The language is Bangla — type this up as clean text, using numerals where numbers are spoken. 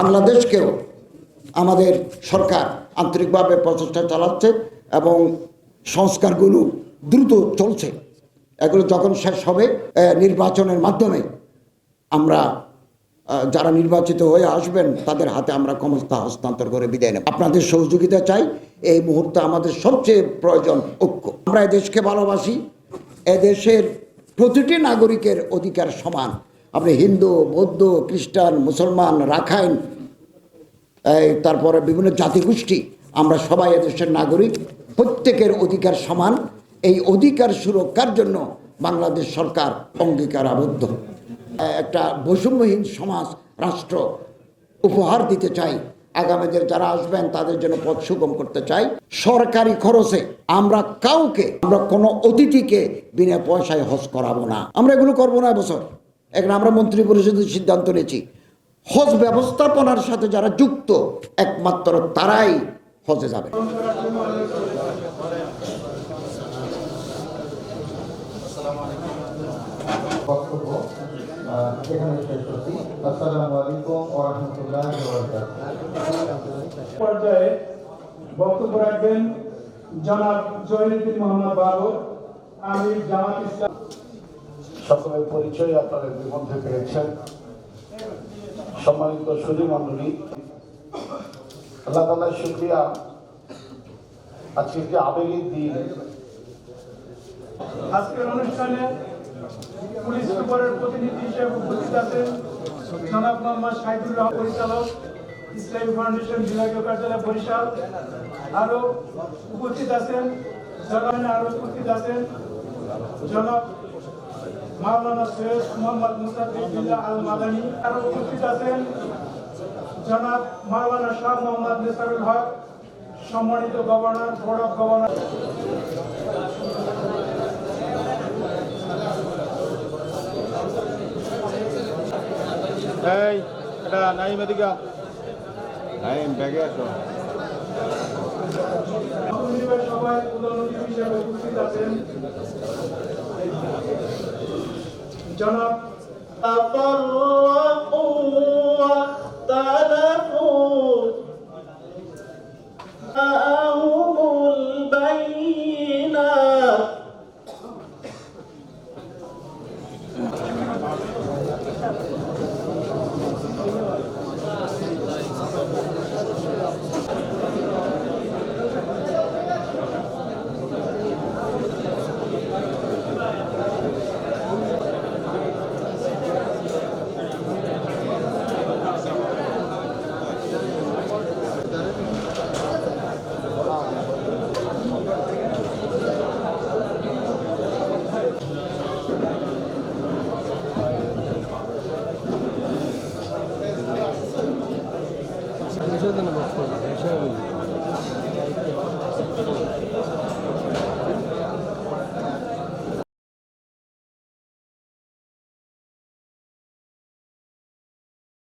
বাংলাদেশকেও আমাদের সরকার আন্তরিকভাবে প্রচেষ্টা চালাচ্ছে এবং সংস্কারগুলো দ্রুত চলছে। এগুলো যখন শেষ হবে নির্বাচনের মাধ্যমে আমরা যারা নির্বাচিত হয়ে আসবেন তাদের হাতে আমরা ক্ষমতা হস্তান্তর করে বিদায় নেব। আপনাদের সহযোগিতা চাই। এই মুহূর্তে আমাদের সবচেয়ে প্রয়োজন ঐক্য। আমরা এই দেশকে ভালোবাসি। এদেশের প্রতিটি নাগরিকের অধিকার সমান। আপনি হিন্দু, বৌদ্ধ, খ্রিস্টান, মুসলমান, রাখাইন, তারপরে বিভিন্ন জাতিগোষ্ঠী, আমরা সবাই এদেশের নাগরিক। প্রত্যেকের অধিকার সমান। এই অধিকার সুরক্ষার জন্য বাংলাদেশ সরকার অঙ্গীকারাবদ্ধ। একটা বৈষম্যহীন সমাজ রাষ্ট্র উপহার দিতে চাই। আগামীদের যারা আসবেন তাদের জন্য পথ সুগম করতে চাই। সরকারি খরচে আমরা কোনো অতিথিকে বিনা পয়সায় হজ করাবো না। আমরা এগুলো করবো না এবছর। এখানে আমরা মন্ত্রী পরিষদের সিদ্ধান্ত নিয়েছি, হজ ব্যবস্থাপনার সাথে যারা যুক্ত একমাত্র তারাই হজে যাবে। পর্যায়ে বক্তব্য রাখবেন জনাব জয়নুদ্দিন মোহাম্মদ বাবর, আমির জামাত ইসলাম। সকলের পরিচয় আপনারা মধ্যে পেয়েছেন। সম্মানিত সুধী মণ্ডলী, আল্লাহ তাআলার শুকরিয়া। আজকে যে আবেগের দিন, আজকের অনুষ্ঠানে পুলিশ সুপারের প্রতিনিধি হিসেবে উপস্থিত আছেন জনাব মোহাম্মদ শাহিদুর রহমান, পরিচালক, ইসলামী ফাউন্ডেশন বিভাগীয় কার্যালয় বরিশাল। আরো উপস্থিত আছেন জনাব মাওলানা সৈয়দ মোহাম্মদ মুসাদ্দিক বিল্লাহ আল মাদানী। আরো উপস্থিত আছেন জনাব মাওলানা শাহ মোহাম্মদ নেসারুল হক, সম্মানিত গভর্নর, বোর্ড অফ গভর্নর। এই এটা নাইম এদিকে নাইম ব্যাগে আসো। সবাই প্রধানমন্ত্রী হিসেবে উপস্থিত আছেন জনাব